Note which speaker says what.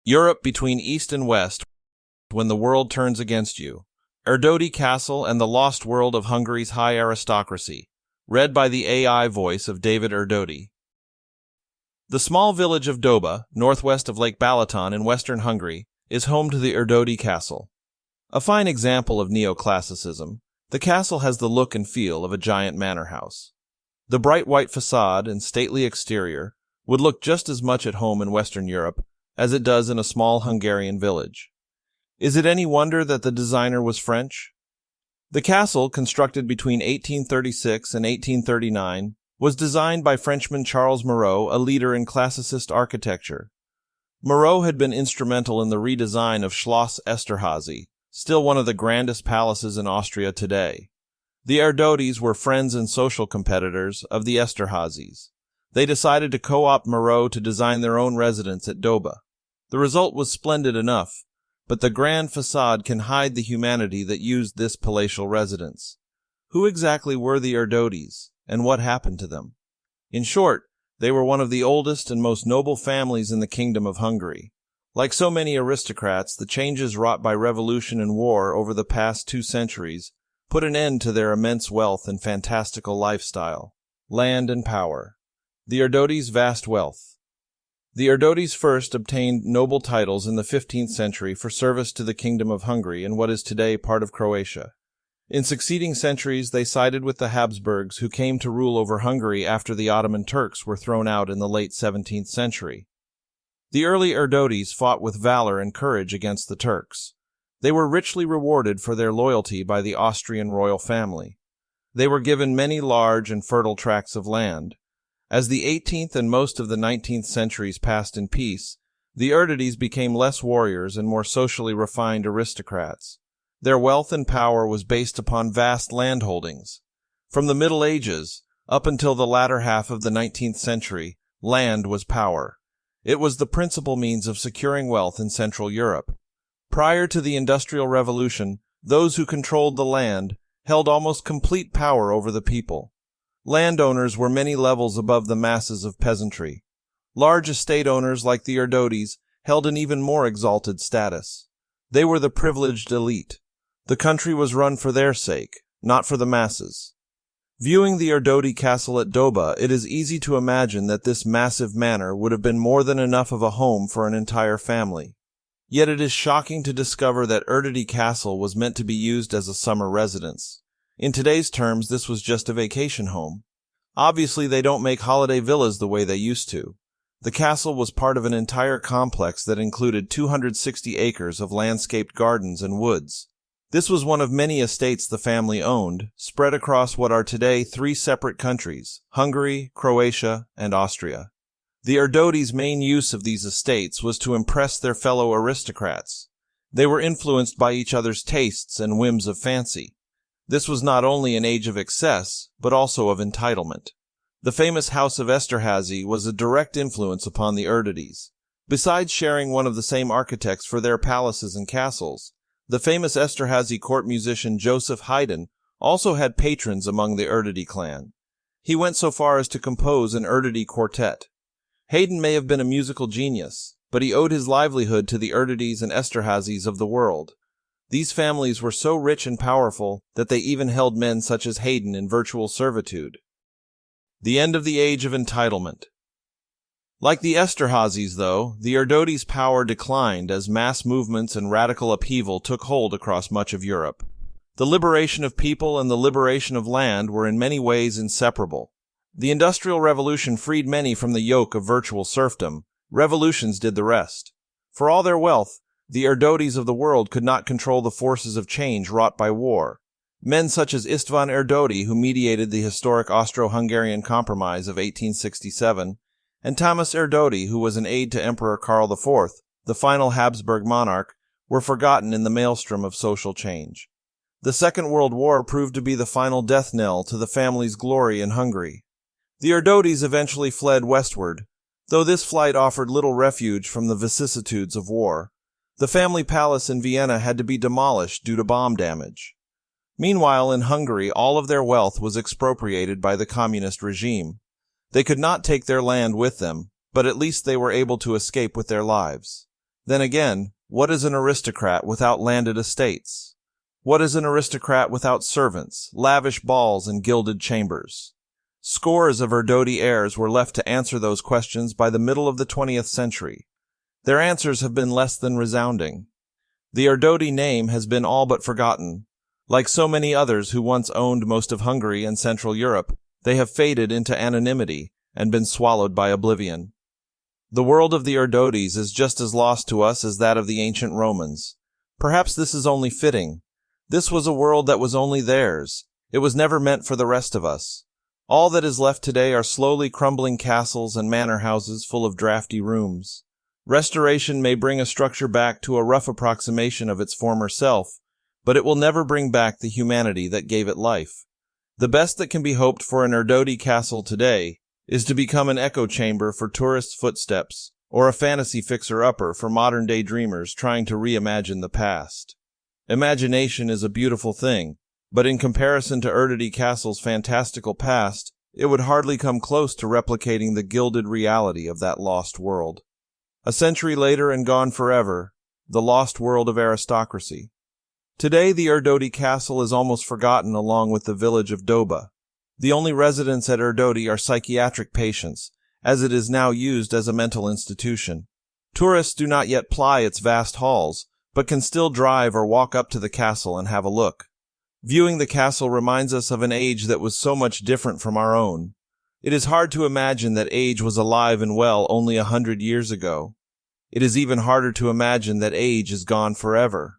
Speaker 1: Europe between East and West, when the world turns against you. Erdody Castle and the Lost World of Hungary's High Aristocracy. Read by the AI voice of David Erdody. The small village of Doba, northwest of Lake Balaton in western Hungary, is home to the Erdody Castle. A fine example of neoclassicism, the castle has the look and feel of a giant manor house. The bright white facade and stately exterior would look just as much at home in Western Europe as it does in a small Hungarian village. Is it any wonder that the designer was French? The castle, constructed between 1836 and 1839, was designed by Frenchman Charles Moreau, a leader in classicist architecture. Moreau had been instrumental in the redesign of Schloss Esterházy, still one of the grandest palaces in Austria today. The Erdodys were friends and social competitors of the Esterházys. They decided to co-opt Moreau to design their own residence at Doba. The result was splendid enough, but the grand facade can hide the humanity that used this palatial residence. Who exactly were the Erdodys, and what happened to them? In short, they were one of the oldest and most noble families in the Kingdom of Hungary. Like so many aristocrats, the changes wrought by revolution and war over the past 2 centuries put an end to their immense wealth and fantastical lifestyle. Land and power. The Erdodys' vast wealth. The Erdodys first obtained noble titles in the 15th century for service to the Kingdom of Hungary in what is today part of Croatia. In succeeding centuries, they sided with the Habsburgs, who came to rule over Hungary after the Ottoman Turks were thrown out in the late 17th century. The early Erdodys fought with valor and courage against the Turks. They were richly rewarded for their loyalty by the Austrian royal family. They were given many large and fertile tracts of land. As the 18th and most of the 19th centuries passed in peace, the Erdodys became less warriors and more socially refined aristocrats. Their wealth and power was based upon vast landholdings. From the Middle Ages, up until the latter half of the 19th century, land was power. It was the principal means of securing wealth in Central Europe. Prior to the Industrial Revolution, those who controlled the land held almost complete power over the people. Landowners were many levels above the masses of peasantry. Large estate owners like the Erdodys held an even more exalted status. They were the privileged elite. The country was run for their sake, not for the masses. Viewing the Erdody castle at Doba, it is easy to imagine that this massive manor would have been more than enough of a home for an entire family. Yet it is shocking to discover that Erdody Castle was meant to be used as a summer residence. In today's terms, this was just a vacation home. Obviously, they don't make holiday villas the way they used to. The castle was part of an entire complex that included 260 acres of landscaped gardens and woods. This was one of many estates the family owned, spread across what are today 3 separate countries, Hungary, Croatia, and Austria. The Erdodys' main use of these estates was to impress their fellow aristocrats. They were influenced by each other's tastes and whims of fancy. This was not only an age of excess, but also of entitlement. The famous House of Esterházy was a direct influence upon the Erdodys. Besides sharing one of the same architects for their palaces and castles, the famous Esterházy court musician Joseph Haydn also had patrons among the Erdody clan. He went so far as to compose an Erdody quartet. Haydn may have been a musical genius, but he owed his livelihood to the Erdodys and Esterházys of the world. These families were so rich and powerful that they even held men such as Haydn in virtual servitude. The end of the age of entitlement. Like the Esterházys, though, the Erdodys' power declined as mass movements and radical upheaval took hold across much of Europe. The liberation of people and the liberation of land were in many ways inseparable. The Industrial Revolution freed many from the yoke of virtual serfdom. Revolutions did the rest. For all their wealth, the Erdodys of the world could not control the forces of change wrought by war. Men such as István Erdody, who mediated the historic Austro-Hungarian Compromise of 1867, and Tamás Erdody, who was an aide to Emperor Karl IV, the final Habsburg monarch, were forgotten in the maelstrom of social change. The Second World War proved to be the final death knell to the family's glory in Hungary. The Erdodys eventually fled westward, though this flight offered little refuge from the vicissitudes of war. The family palace in Vienna had to be demolished due to bomb damage. Meanwhile, in Hungary, all of their wealth was expropriated by the communist regime. They could not take their land with them, but at least they were able to escape with their lives. Then again, what is an aristocrat without landed estates? What is an aristocrat without servants, lavish balls, and gilded chambers? Scores of Erdody heirs were left to answer those questions by the middle of the 20th century. Their answers have been less than resounding. The Erdody name has been all but forgotten. Like so many others who once owned most of Hungary and Central Europe, they have faded into anonymity and been swallowed by oblivion. The world of the Erdodis is just as lost to us as that of the ancient Romans. Perhaps this is only fitting. This was a world that was only theirs. It was never meant for the rest of us. All that is left today are slowly crumbling castles and manor houses full of drafty rooms. Restoration may bring a structure back to a rough approximation of its former self, but it will never bring back the humanity that gave it life. The best that can be hoped for an Erdody castle today is to become an echo chamber for tourists' footsteps, or a fantasy fixer-upper for modern-day dreamers trying to reimagine the past. Imagination is a beautiful thing, but in comparison to Erdody Castle's fantastical past, it would hardly come close to replicating the gilded reality of that lost world. A century later and gone forever, the lost world of aristocracy. Today, the Erdody Castle is almost forgotten along with the village of Doba. The only residents at Erdody are psychiatric patients, as it is now used as a mental institution. Tourists do not yet ply its vast halls, but can still drive or walk up to the castle and have a look. Viewing the castle reminds us of an age that was so much different from our own. It is hard to imagine that age was alive and well only 100 years ago. It is even harder to imagine that age is gone forever.